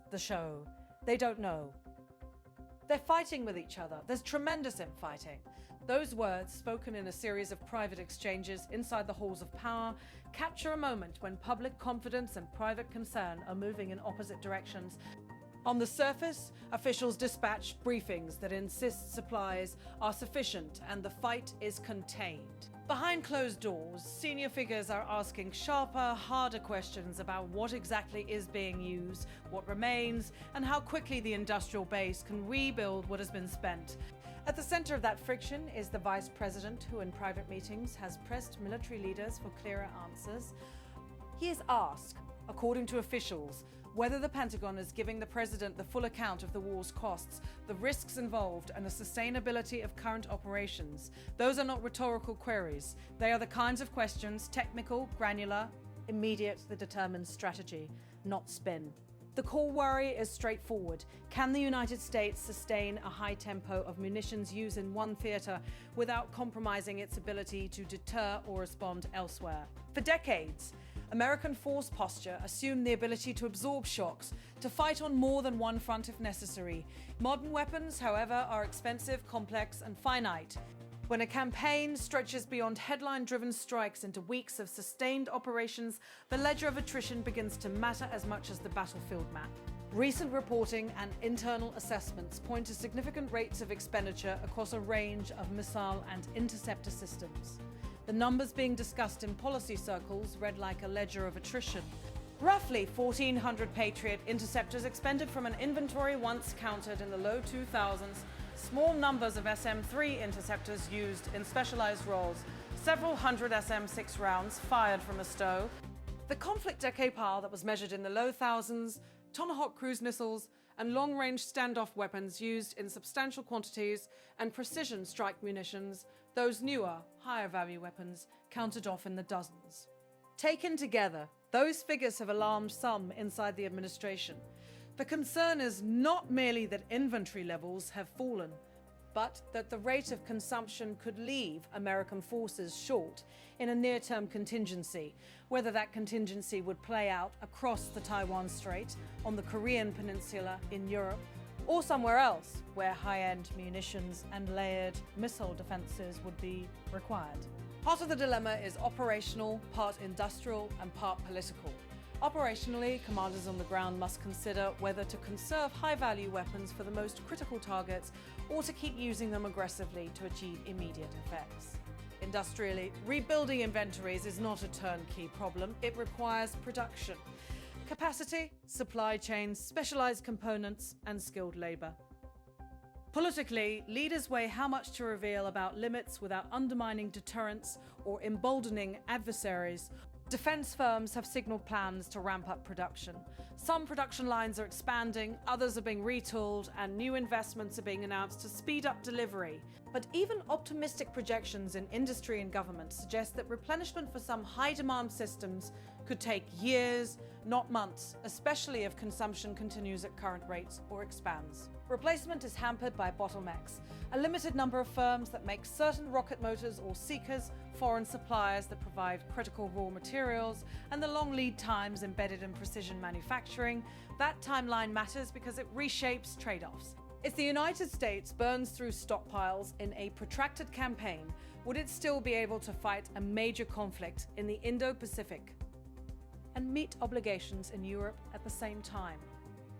the show. They don't know. They're fighting with each other. There's tremendous infighting. Those words, spoken in a series of private exchanges inside the halls of power, capture a moment when public confidence and private concern are moving in opposite directions. On the surface, officials dispatch briefings that insist supplies are sufficient and the fight is contained. Behind closed doors, senior figures are asking sharper, harder questions about what exactly is being used, what remains, and how quickly the industrial base can rebuild what has been spent. At the center of that friction is the vice president, who in private meetings has pressed military leaders for clearer answers. He is asked, according to officials, whether the Pentagon is giving the president the full account of the war's costs, the risks involved, and the sustainability of current operations. Those are not rhetorical queries. They are the kinds of questions, technical, granular, immediate, that determine strategy, not spin. The core worry is straightforward. Can the United States sustain a high tempo of munitions use in one theater without compromising its ability to deter or respond elsewhere? For decades, American force posture assumed the ability to absorb shocks, to fight on more than one front if necessary. Modern weapons, however, are expensive, complex, and finite. When a campaign stretches beyond headline-driven strikes into weeks of sustained operations, the ledger of attrition begins to matter as much as the battlefield map. Recent reporting and internal assessments point to significant rates of expenditure across a range of missile and interceptor systems. The numbers being discussed in policy circles read like a ledger of attrition. Roughly 1,400 Patriot interceptors expended from an inventory once counted in the low 2000s, small numbers of SM-3 interceptors used in specialized roles, several hundred SM-6 rounds fired from a stow. The conflict decay pile that was measured in the low thousands, Tomahawk cruise missiles, and long-range standoff weapons used in substantial quantities, and precision strike munitions, those newer, higher-value weapons, counted off in the dozens. Taken together, those figures have alarmed some inside the administration. The concern is not merely that inventory levels have fallen, but that the rate of consumption could leave American forces short in a near-term contingency, whether that contingency would play out across the Taiwan Strait, on the Korean Peninsula, in Europe, or somewhere else where high-end munitions and layered missile defenses would be required. Part of the dilemma is operational, part industrial, and part political. Operationally, commanders on the ground must consider whether to conserve high-value weapons for the most critical targets or to keep using them aggressively to achieve immediate effects. Industrially, rebuilding inventories is not a turnkey problem. It requires production, capacity, supply chains, specialized components, and skilled labor. Politically, leaders weigh how much to reveal about limits without undermining deterrence or emboldening adversaries. Defense firms have signaled plans to ramp up production. Some production lines are expanding, others are being retooled, and new investments are being announced to speed up delivery. But even optimistic projections in industry and government suggest that replenishment for some high-demand systems could take years, not months, especially if consumption continues at current rates or expands. Replacement is hampered by bottlenecks, a limited number of firms that make certain rocket motors or seekers, foreign suppliers that provide critical raw materials, and the long lead times embedded in precision manufacturing. That timeline matters because it reshapes trade-offs. If the United States burns through stockpiles in a protracted campaign, would it still be able to fight a major conflict in the Indo-Pacific and meet obligations in Europe at the same time?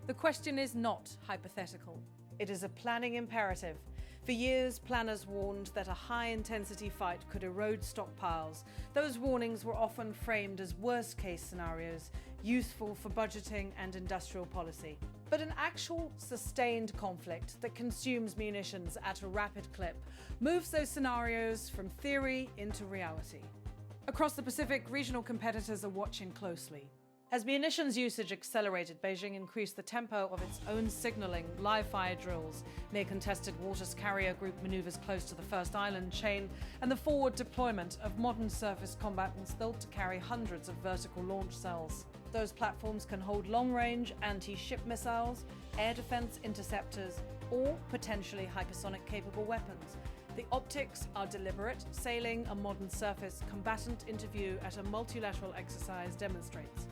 The question is not hypothetical. It is a planning imperative. For years, planners warned that a high-intensity fight could erode stockpiles. Those warnings were often framed as worst-case scenarios, useful for budgeting and industrial policy. But an actual, sustained conflict that consumes munitions at a rapid clip moves those scenarios from theory into reality. Across the Pacific, regional competitors are watching closely. As munitions usage accelerated, Beijing increased the tempo of its own signaling, live-fire drills, near contested waters carrier group maneuvers close to the first island chain, and the forward deployment of modern surface combatants built to carry hundreds of vertical launch cells. Those platforms can hold long-range anti-ship missiles, air defense interceptors, or potentially hypersonic-capable weapons. The optics are deliberate. Sailing a modern surface combatant interview at a multilateral exercise demonstrates.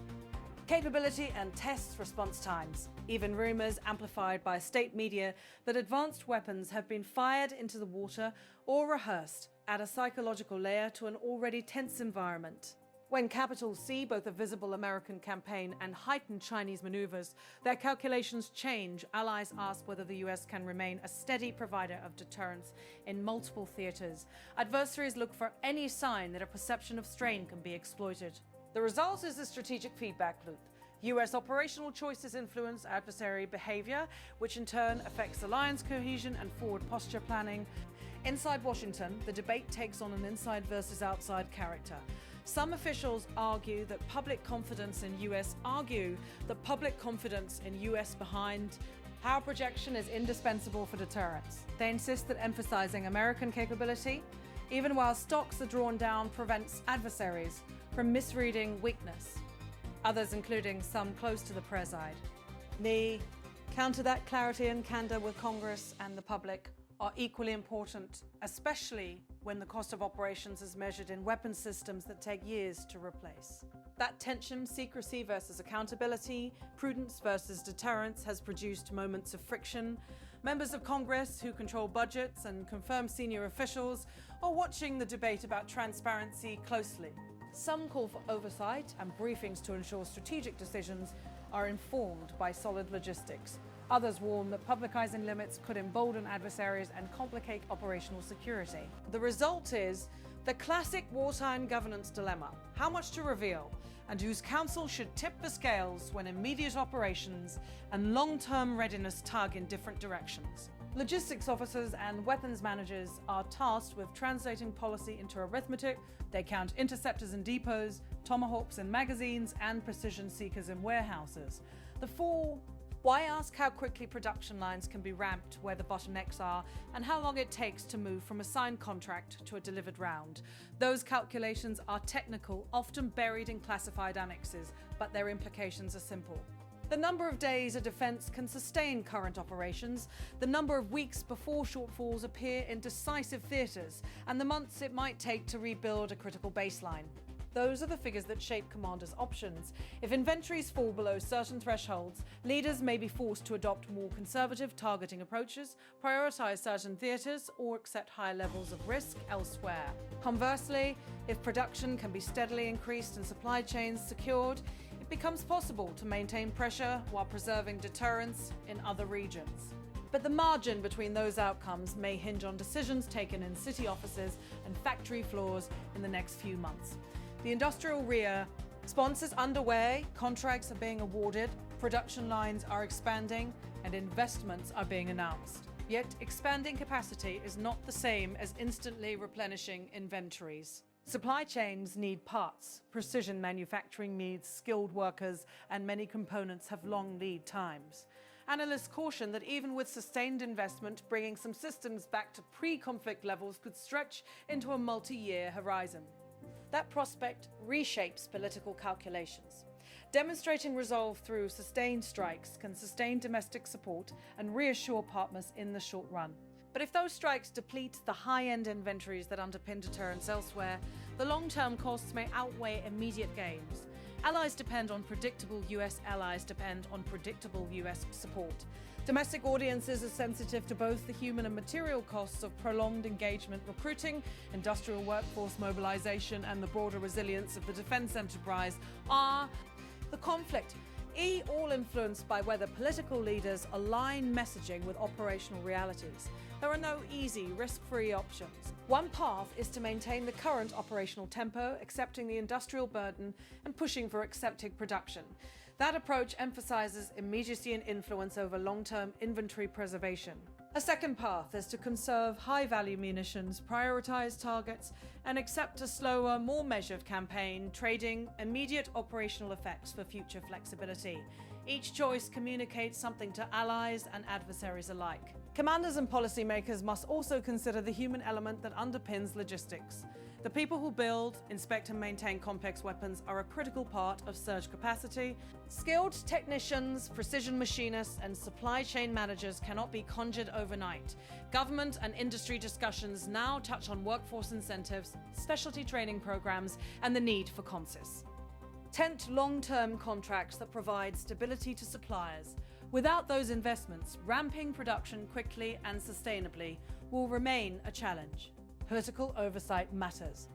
Capability and test response times. Even rumors amplified by state media that advanced weapons have been fired into the water or rehearsed add a psychological layer to an already tense environment. When capitals see both a visible American campaign and heightened Chinese maneuvers, their calculations change. Allies ask whether the US can remain a steady provider of deterrence in multiple theaters. Adversaries look for any sign that a perception of strain can be exploited. The result is a strategic feedback loop. US operational choices influence adversary behavior, which in turn affects alliance cohesion and forward posture planning. Inside Washington, the debate takes on an inside versus outside character. Some officials argue that public confidence in US behind power projection is indispensable for deterrence. They insist that emphasizing American capability, even while stocks are drawn down, prevents adversaries from misreading weakness. Others, including some close to the preside, counter that clarity and candor with Congress and the public are equally important, especially when the cost of operations is measured in weapon systems that take years to replace. That tension, secrecy versus accountability, prudence versus deterrence, has produced moments of friction. Members of Congress who control budgets and confirm senior officials are watching the debate about transparency closely. Some call for oversight and briefings to ensure strategic decisions are informed by solid logistics. Others warn that publicizing limits could embolden adversaries and complicate operational security. The result is the classic wartime governance dilemma: how much to reveal, and whose counsel should tip the scales when immediate operations and long-term readiness tug in different directions. Logistics officers and weapons managers are tasked with translating policy into arithmetic. They count interceptors in depots, tomahawks in magazines, and precision seekers in warehouses. Why ask how quickly production lines can be ramped where the bottlenecks are, and how long it takes to move from a signed contract to a delivered round? Those calculations are technical, often buried in classified annexes, but their implications are simple. The number of days a defense can sustain current operations, the number of weeks before shortfalls appear in decisive theaters, and the months it might take to rebuild a critical baseline. Those are the figures that shape commanders' options. If inventories fall below certain thresholds, leaders may be forced to adopt more conservative targeting approaches, prioritize certain theaters, or accept higher levels of risk elsewhere. Conversely, if production can be steadily increased and supply chains secured, it becomes possible to maintain pressure while preserving deterrence in other regions. But the margin between those outcomes may hinge on decisions taken in city offices and factory floors in the next few months. The industrial RIA sponsors underway, contracts are being awarded, production lines are expanding, and investments are being announced. Yet expanding capacity is not the same as instantly replenishing inventories. Supply chains need parts, precision manufacturing needs skilled workers, and many components have long lead times. Analysts caution that even with sustained investment, bringing some systems back to pre-conflict levels could stretch into a multi-year horizon. That prospect reshapes political calculations. Demonstrating resolve through sustained strikes can sustain domestic support and reassure partners in the short run. But if those strikes deplete the high-end inventories that underpin deterrence elsewhere, the long-term costs may outweigh immediate gains. Allies depend on predictable US allies depend on predictable US support. Domestic audiences are sensitive to both the human and material costs of prolonged engagement recruiting, industrial workforce mobilization, and the broader resilience of the defense enterprise are the conflict, all influenced by whether political leaders align messaging with operational realities. There are no easy, risk-free options. One path is to maintain the current operational tempo, accepting the industrial burden and pushing for accepted production. That approach emphasizes immediacy and influence over long-term inventory preservation. A second path is to conserve high-value munitions, prioritize targets, and accept a slower, more measured campaign, trading immediate operational effects for future flexibility. Each choice communicates something to allies and adversaries alike. Commanders and policymakers must also consider the human element that underpins logistics. The people who build, inspect, and maintain complex weapons are a critical part of surge capacity. Skilled technicians, precision machinists, and supply chain managers cannot be conjured overnight. Government and industry discussions now touch on workforce incentives, specialty training programs, and the need for CONSIS. Tent long-term contracts that provide stability to suppliers. Without those investments, ramping production quickly and sustainably will remain a challenge. Political oversight matters.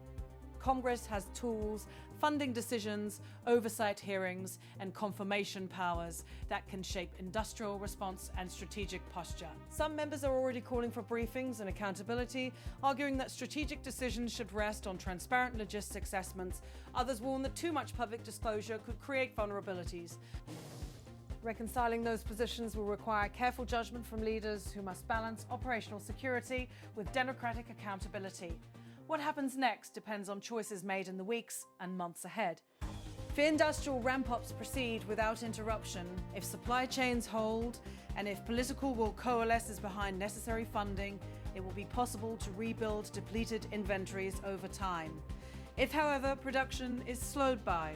Congress has tools, funding decisions, oversight hearings, and confirmation powers that can shape industrial response and strategic posture. Some members are already calling for briefings and accountability, arguing that strategic decisions should rest on transparent logistics assessments. Others warn that too much public disclosure could create vulnerabilities. Reconciling those positions will require careful judgment from leaders who must balance operational security with democratic accountability. What happens next depends on choices made in the weeks and months ahead. If industrial ramp-ups proceed without interruption, if supply chains hold, and if political will coalesces behind necessary funding, it will be possible to rebuild depleted inventories over time. If, however, production is slowed by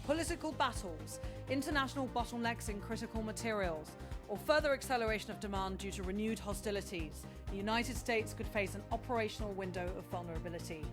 political battles, international bottlenecks in critical materials, or further acceleration of demand due to renewed hostilities, the United States could face an operational window of vulnerability.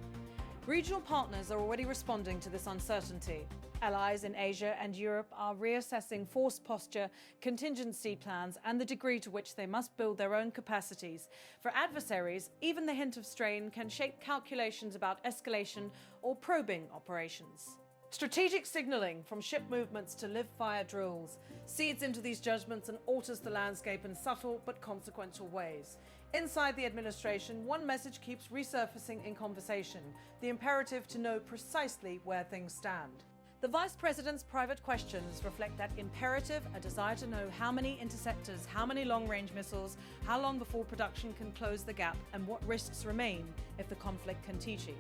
Regional partners are already responding to this uncertainty. Allies in Asia and Europe are reassessing force posture, contingency plans, and the degree to which they must build their own capacities. For adversaries, even the hint of strain can shape calculations about escalation or probing operations. Strategic signaling, from ship movements to live-fire drills, seeds into these judgments and alters the landscape in subtle but consequential ways. Inside the administration, one message keeps resurfacing in conversation: the imperative to know precisely where things stand. The Vice President's private questions reflect that imperative, a desire to know how many interceptors, how many long-range missiles, how long before production can close the gap, and what risks remain if the conflict continue.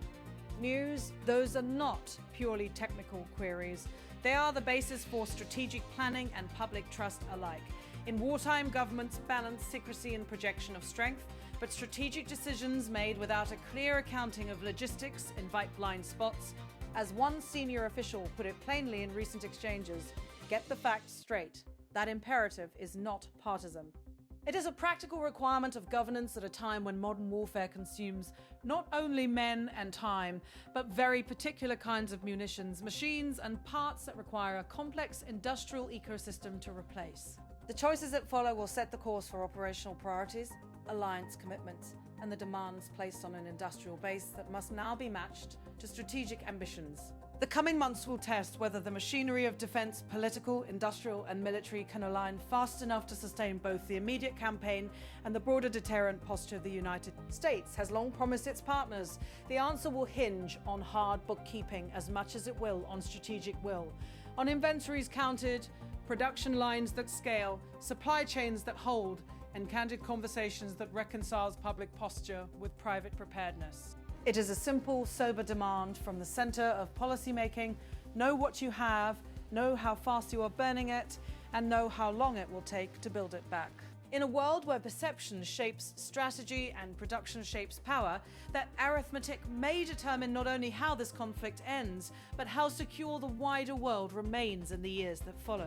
News, those are not purely technical queries. They are the basis for strategic planning and public trust alike. In wartime, governments balance secrecy and projection of strength, but strategic decisions made without a clear accounting of logistics invite blind spots. As one senior official put it plainly in recent exchanges, get the facts straight. That imperative is not partisan. It is a practical requirement of governance at a time when modern warfare consumes not only men and time, but very particular kinds of munitions, machines, and parts that require a complex industrial ecosystem to replace. The choices that follow will set the course for operational priorities, alliance commitments, and the demands placed on an industrial base that must now be matched to strategic ambitions. The coming months will test whether the machinery of defense, political, industrial, and military can align fast enough to sustain both the immediate campaign and the broader deterrent posture the United States has long promised its partners. The answer will hinge on hard bookkeeping as much as it will on strategic will, on inventories counted, production lines that scale, supply chains that hold, and candid conversations that reconciles public posture with private preparedness. It is a simple, sober demand from the center of policymaking: know what you have, know how fast you are burning it, and know how long it will take to build it back. In a world where perception shapes strategy and production shapes power, that arithmetic may determine not only how this conflict ends, but how secure the wider world remains in the years that follow.